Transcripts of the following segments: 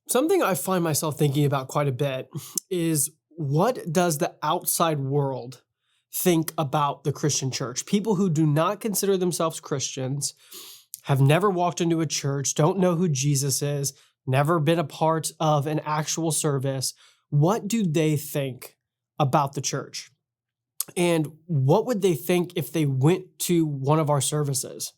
Something I find myself thinking about quite a bit is what does the outside world think about the Christian church? People who do not consider themselves Christians, have never walked into a church, don't know who Jesus is, never been a part of an actual service. What do they think about the church? And what would they think if they went to one of our services?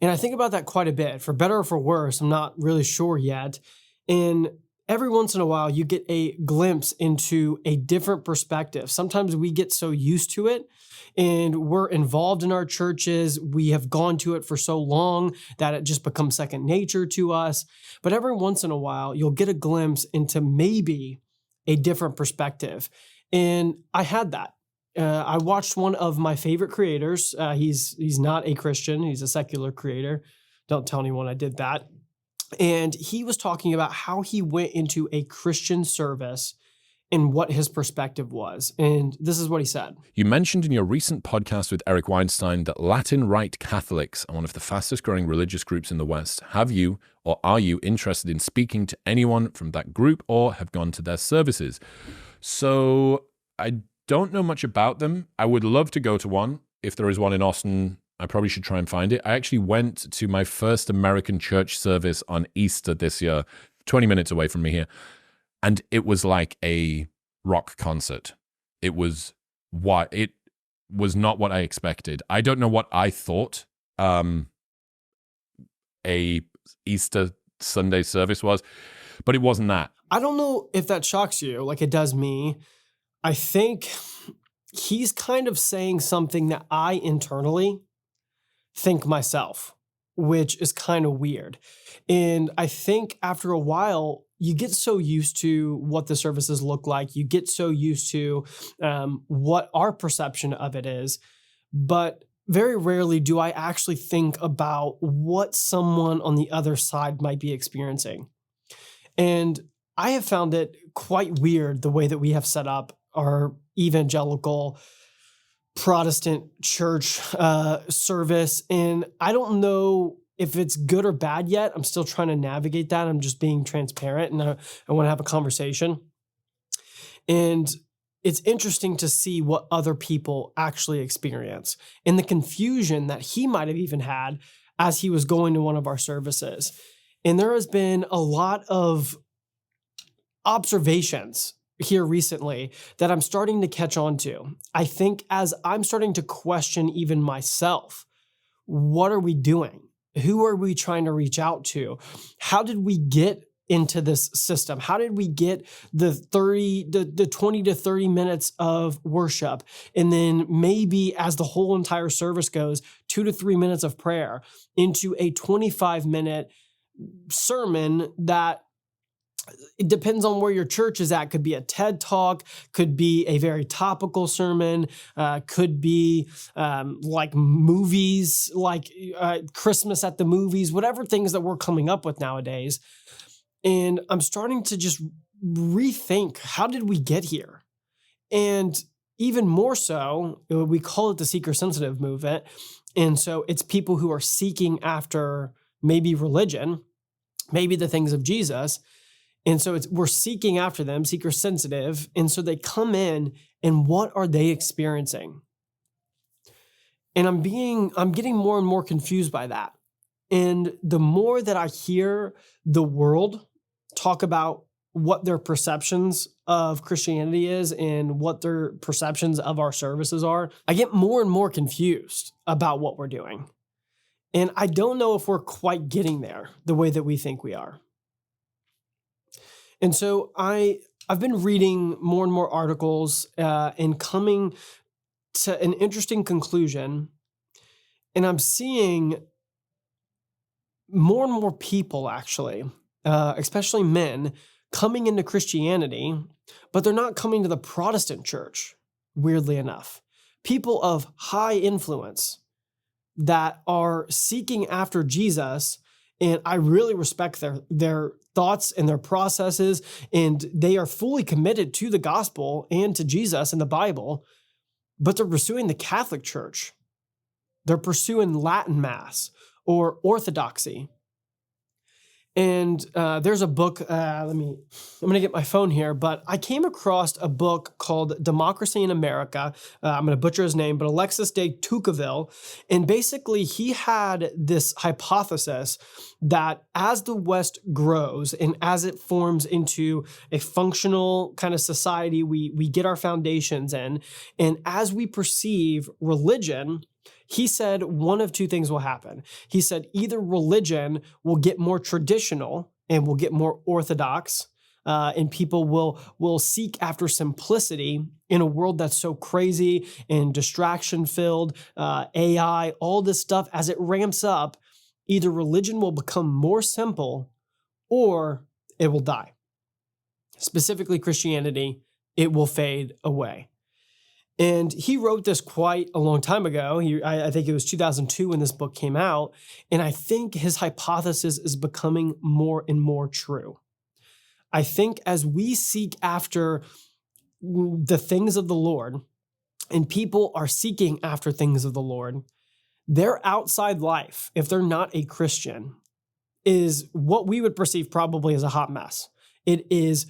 And I think about that quite a bit, for better or for worse. I'm not really sure yet. And every once in a while, you get a glimpse into a different perspective. Sometimes we get so used to it and we're involved in our churches. We have gone to it for so long that it just becomes second nature to us. But every once in a while, you'll get a glimpse into maybe a different perspective. And I had that. I watched one of my favorite creators. He's not a Christian. He's a secular creator. Don't tell anyone I did that. And he was talking about how he went into a Christian service and what his perspective was. And this is what he said. You mentioned in your recent podcast with Eric Weinstein that Latin Rite Catholics are one of the fastest growing religious groups in the West. Have you or are you interested in speaking to anyone from that group or have gone to their services? So I don't know much about them. I would love to go to one. If there is one in Austin, I probably should try and find it. I actually went to my first American church service on Easter this year, 20 minutes away from me here. And it was like a rock concert. It was not what I expected. I don't know what I thought a Easter Sunday service was, but it wasn't that. I don't know if that shocks you like it does me. I think he's kind of saying something that I internally think myself, which is kind of weird. And I think after a while, you get so used to what the services look like. You get so used to what our perception of it is. But very rarely do I actually think about what someone on the other side might be experiencing. And I have found it quite weird the way that we have set up our evangelical Protestant church service. And I don't know if it's good or bad yet. I'm still trying to navigate that. I'm just being transparent and I want to have a conversation. And it's interesting to see what other people actually experience and the confusion that he might have even had as he was going to one of our services. And there has been a lot of observations here recently that I'm starting to catch on to. I think as I'm starting to question even myself, what are we doing? Who are we trying to reach out to? How did we get into this system? How did we get the 20 to 30 minutes of worship? And then maybe as the whole entire service goes, 2 to 3 minutes of prayer into a 25-minute sermon that it depends on where your church is at. Could be a TED Talk, could be a very topical sermon, could be like movies, like Christmas at the movies, whatever things that we're coming up with nowadays. And I'm starting to just rethink, how did we get here? And even more so, we call it the seeker-sensitive movement. And so it's people who are seeking after maybe religion, maybe the things of Jesus. And so we're seeking after them, seeker sensitive. And so they come in and what are they experiencing? And I'm getting more and more confused by that. And the more that I hear the world talk about what their perceptions of Christianity is and what their perceptions of our services are, I get more and more confused about what we're doing. And I don't know if we're quite getting there the way that we think we are. And so I've been reading more and more articles and coming to an interesting conclusion. And I'm seeing more and more people actually, especially men, coming into Christianity, but they're not coming to the Protestant church, weirdly enough. People of high influence that are seeking after Jesus. And I really respect their thoughts and their processes, and they are fully committed to the gospel and to Jesus and the Bible, but they're pursuing the Catholic Church. They're pursuing Latin Mass or Orthodoxy. And there's a book, I'm going to get my phone here, but I came across a book called Democracy in America. I'm going to butcher his name, but Alexis de Tocqueville. And basically he had this hypothesis that as the West grows and as it forms into a functional kind of society, we get our foundations in, and as we perceive religion, he said one of two things will happen. He said either religion will get more traditional and will get more orthodox, and people will seek after simplicity in a world that's so crazy and distraction-filled, AI, all this stuff. As it ramps up, either religion will become more simple or it will die. Specifically Christianity, it will fade away. And he wrote this quite a long time ago. I think it was 2002 when this book came out. And I think his hypothesis is becoming more and more true. I think as we seek after the things of the Lord, and people are seeking after things of the Lord, their outside life, if they're not a Christian, is what we would perceive probably as a hot mess. It is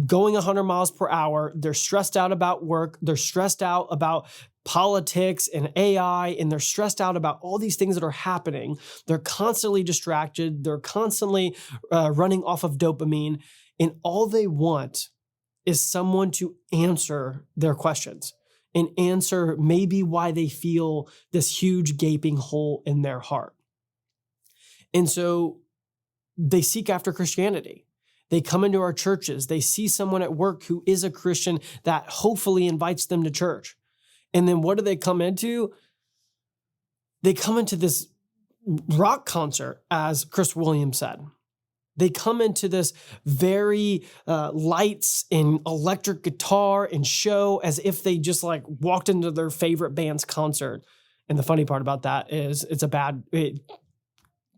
going 100 miles per hour. They're stressed out about work. They're stressed out about politics and AI, and they're stressed out about all these things that are happening. They're constantly distracted. They're constantly running off of dopamine, and all they want is someone to answer their questions and answer maybe why they feel this huge gaping hole in their heart. And so they seek after Christianity. They come into our churches. They see someone at work who is a Christian that hopefully invites them to church. And then what do they come into? They come into this rock concert, as Chris Williams said. They come into this very lights and electric guitar and show as if they just like walked into their favorite band's concert. And the funny part about that is it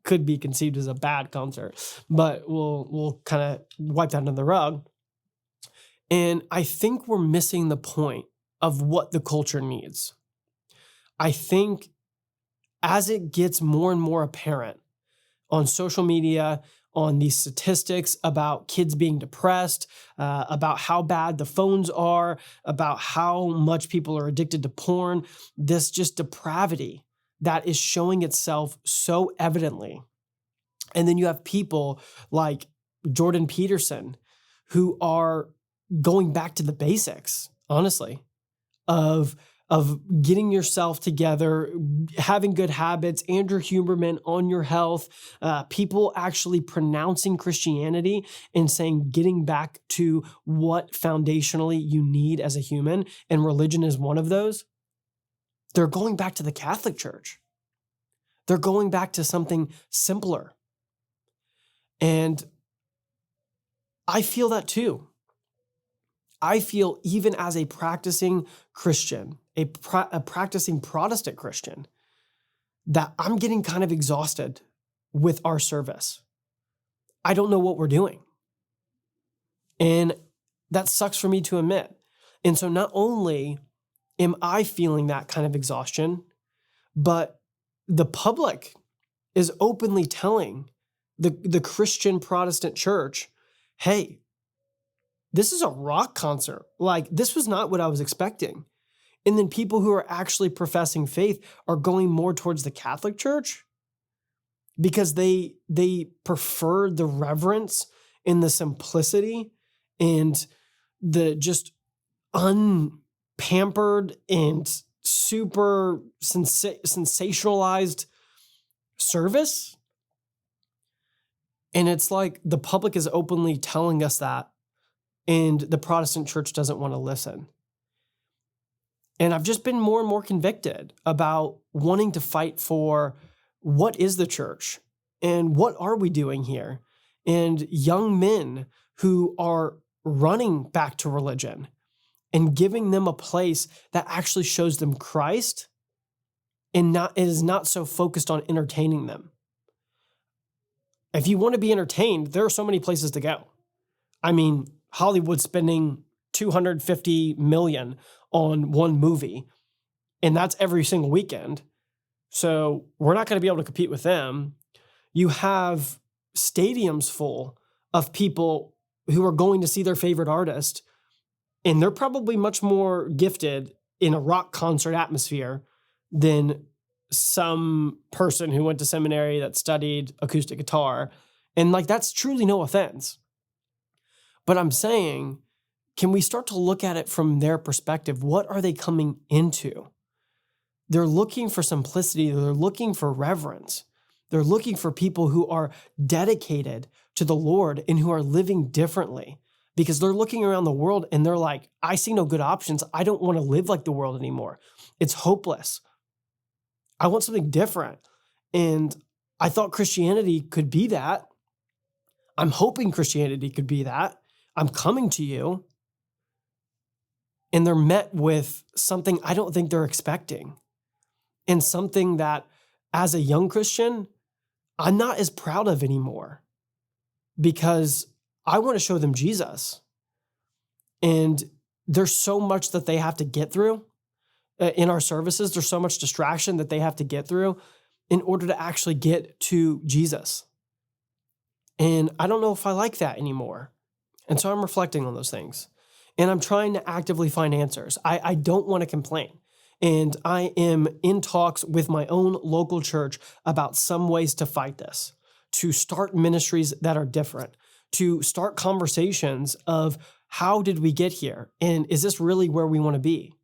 could be conceived as a bad concert, but we'll kind of wipe that under the rug. And I think we're missing the point of what the culture needs. I think as it gets more and more apparent on social media, on these statistics about kids being depressed, about how bad the phones are, about how much people are addicted to porn, this just depravity that is showing itself so evidently. And then you have people like Jordan Peterson who are going back to the basics, honestly, of getting yourself together, having good habits, Andrew Huberman on your health, people actually pronouncing Christianity and saying getting back to what foundationally you need as a human, and religion is one of those. They're going back to the Catholic Church. They're going back to something simpler. And I feel that too. I feel even as a practicing Christian, a practicing Protestant Christian, that I'm getting kind of exhausted with our service. I don't know what we're doing. And that sucks for me to admit. And so not only am I feeling that kind of exhaustion, but the public is openly telling the Christian Protestant church, hey, this is a rock concert. Like, this was not what I was expecting. And then people who are actually professing faith are going more towards the Catholic Church because they prefer the reverence and the simplicity and the just unpampered and super sensationalized service. And it's like the public is openly telling us that, and the Protestant church doesn't want to listen. And I've just been more and more convicted about wanting to fight for what is the church and what are we doing here? And young men who are running back to religion and giving them a place that actually shows them Christ and is not so focused on entertaining them. If you want to be entertained, there are so many places to go. I mean, Hollywood's spending $250 million on one movie, and that's every single weekend. So we're not going to be able to compete with them. You have stadiums full of people who are going to see their favorite artist, and they're probably much more gifted in a rock concert atmosphere than some person who went to seminary that studied acoustic guitar. And like, that's truly no offense. But I'm saying, can we start to look at it from their perspective? What are they coming into? They're looking for simplicity. They're looking for reverence. They're looking for people who are dedicated to the Lord and who are living differently, because they're looking around the world and they're like, I see no good options. I don't want to live like the world anymore. It's hopeless. I want something different. And I thought Christianity could be that. I'm hoping Christianity could be that. I'm coming to you. And they're met with something I don't think they're expecting. And something that, as a young Christian, I'm not as proud of anymore, because I want to show them Jesus. And there's so much that they have to get through in our services. There's so much distraction that they have to get through in order to actually get to Jesus. And I don't know if I like that anymore. And so I'm reflecting on those things. And I'm trying to actively find answers. I don't want to complain. And I am in talks with my own local church about some ways to fight this, to start ministries that are different, to start conversations of how did we get here? And is this really where we want to be?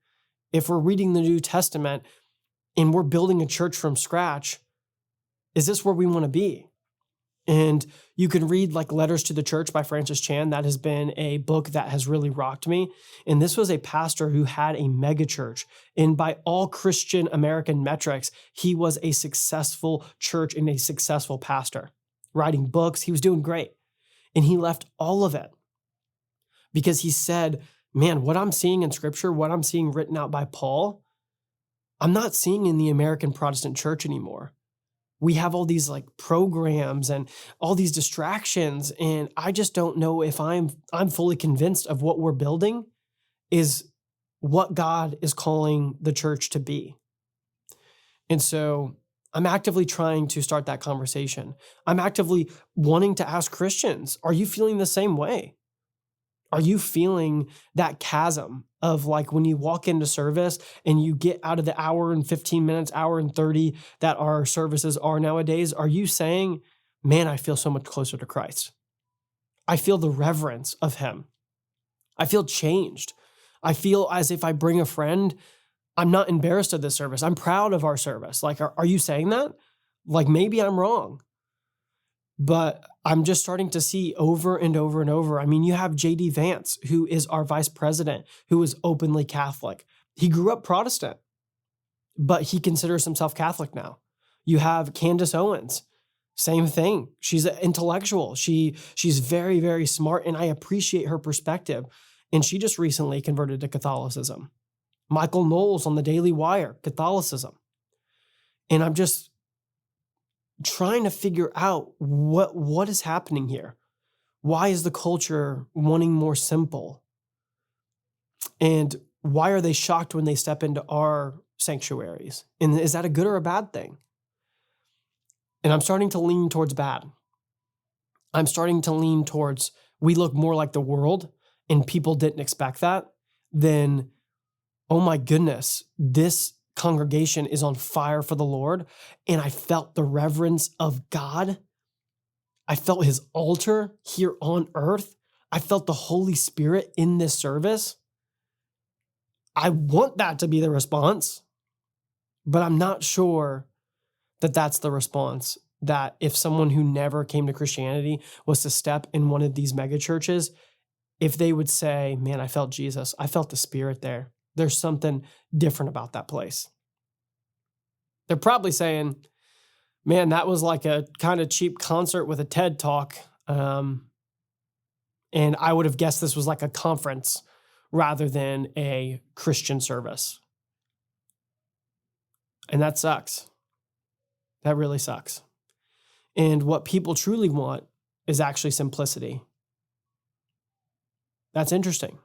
If we're reading the New Testament and we're building a church from scratch, is this where we want to be? And you can read like Letters to the Church by Francis Chan. That has been a book that has really rocked me. And this was a pastor who had a mega church. And by all Christian American metrics, he was a successful church and a successful pastor. Writing books, he was doing great. And he left all of it because he said, man, what I'm seeing in Scripture, what I'm seeing written out by Paul, I'm not seeing in the American Protestant church anymore. We have all these like programs and all these distractions, and I just don't know if I'm fully convinced of what we're building is what God is calling the church to be. And so I'm actively trying to start that conversation. I'm actively wanting to ask Christians, are you feeling the same way? Are you feeling that chasm of like when you walk into service and you get out of the hour and 15 minutes, hour and 30 that our services are nowadays? Are you saying, man, I feel so much closer to Christ. I feel the reverence of him. I feel changed. I feel as if I bring a friend, I'm not embarrassed of this service. I'm proud of our service. Like, are you saying that? Like, maybe I'm wrong. But I'm just starting to see over and over and over. I mean, you have J.D. Vance, who is our vice president, who is openly Catholic. He grew up Protestant, but he considers himself Catholic now. You have Candace Owens, same thing. She's an intellectual. She's very, very smart, and I appreciate her perspective. And she just recently converted to Catholicism. Michael Knowles on the Daily Wire, Catholicism. And I'm just trying to figure out what is happening here. Why is the culture wanting more simple? And why are they shocked when they step into our sanctuaries? And is that a good or a bad thing? And I'm starting to lean towards bad. I'm starting to lean towards we look more like the world and people didn't expect that, then, oh my goodness, this congregation is on fire for the Lord. And I felt the reverence of God. I felt his altar here on earth. I felt the Holy Spirit in this service. I want that to be the response, but I'm not sure that that's the response. That if someone who never came to Christianity was to step in one of these mega churches, if they would say, man, I felt Jesus, I felt the Spirit there. There's something different about that place. They're probably saying, man, that was like a kind of cheap concert with a TED talk. And I would have guessed this was like a conference rather than a Christian service. And that sucks. That really sucks. And what people truly want is actually simplicity. That's interesting.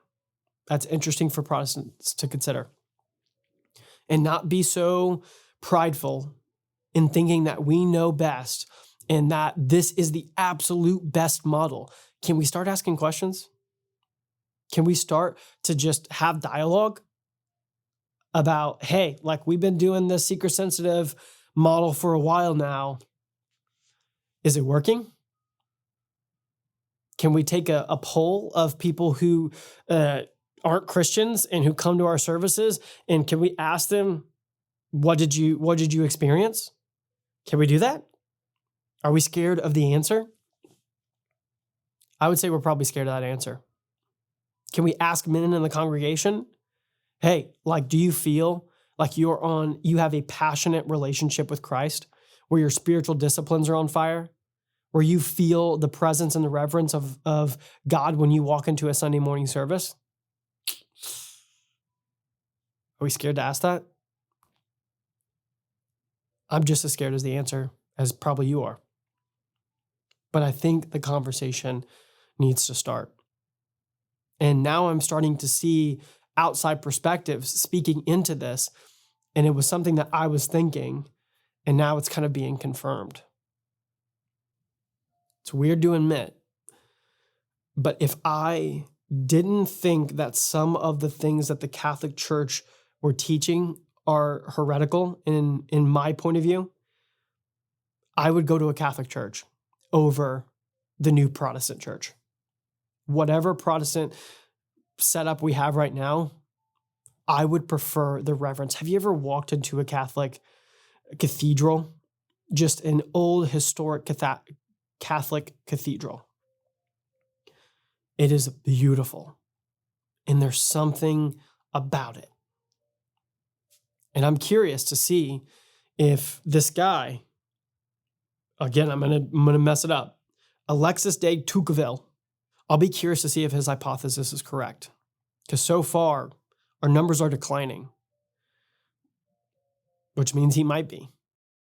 That's interesting for Protestants to consider. And not be so prideful in thinking that we know best and that this is the absolute best model. Can we start asking questions? Can we start to just have dialogue about, hey, like we've been doing this seeker sensitive model for a while now. Is it working? Can we take a poll of people who aren't Christians and who come to our services, and can we ask them, what did you experience? Can we do that? Are we scared of the answer? I would say we're probably scared of that answer. Can we ask men in the congregation, hey, like, do you feel like you have a passionate relationship with Christ, where your spiritual disciplines are on fire, where you feel the presence and the reverence of God when you walk into a Sunday morning service? Are we scared to ask that? I'm just as scared as the answer as probably you are. But I think the conversation needs to start. And now I'm starting to see outside perspectives speaking into this. And it was something that I was thinking, and now it's kind of being confirmed. It's weird to admit, but if I didn't think that some of the things that the Catholic Church were teaching are heretical in my point of view, I would go to a Catholic church over the new Protestant church. Whatever Protestant setup we have right now, I would prefer the reverence. Have you ever walked into a Catholic cathedral? Just an old historic Catholic cathedral. It is beautiful. And there's something about it. And I'm curious to see if this guy, again, I'm gonna mess it up, Alexis de Tocqueville, I'll be curious to see if his hypothesis is correct. Because so far, our numbers are declining, which means he might be.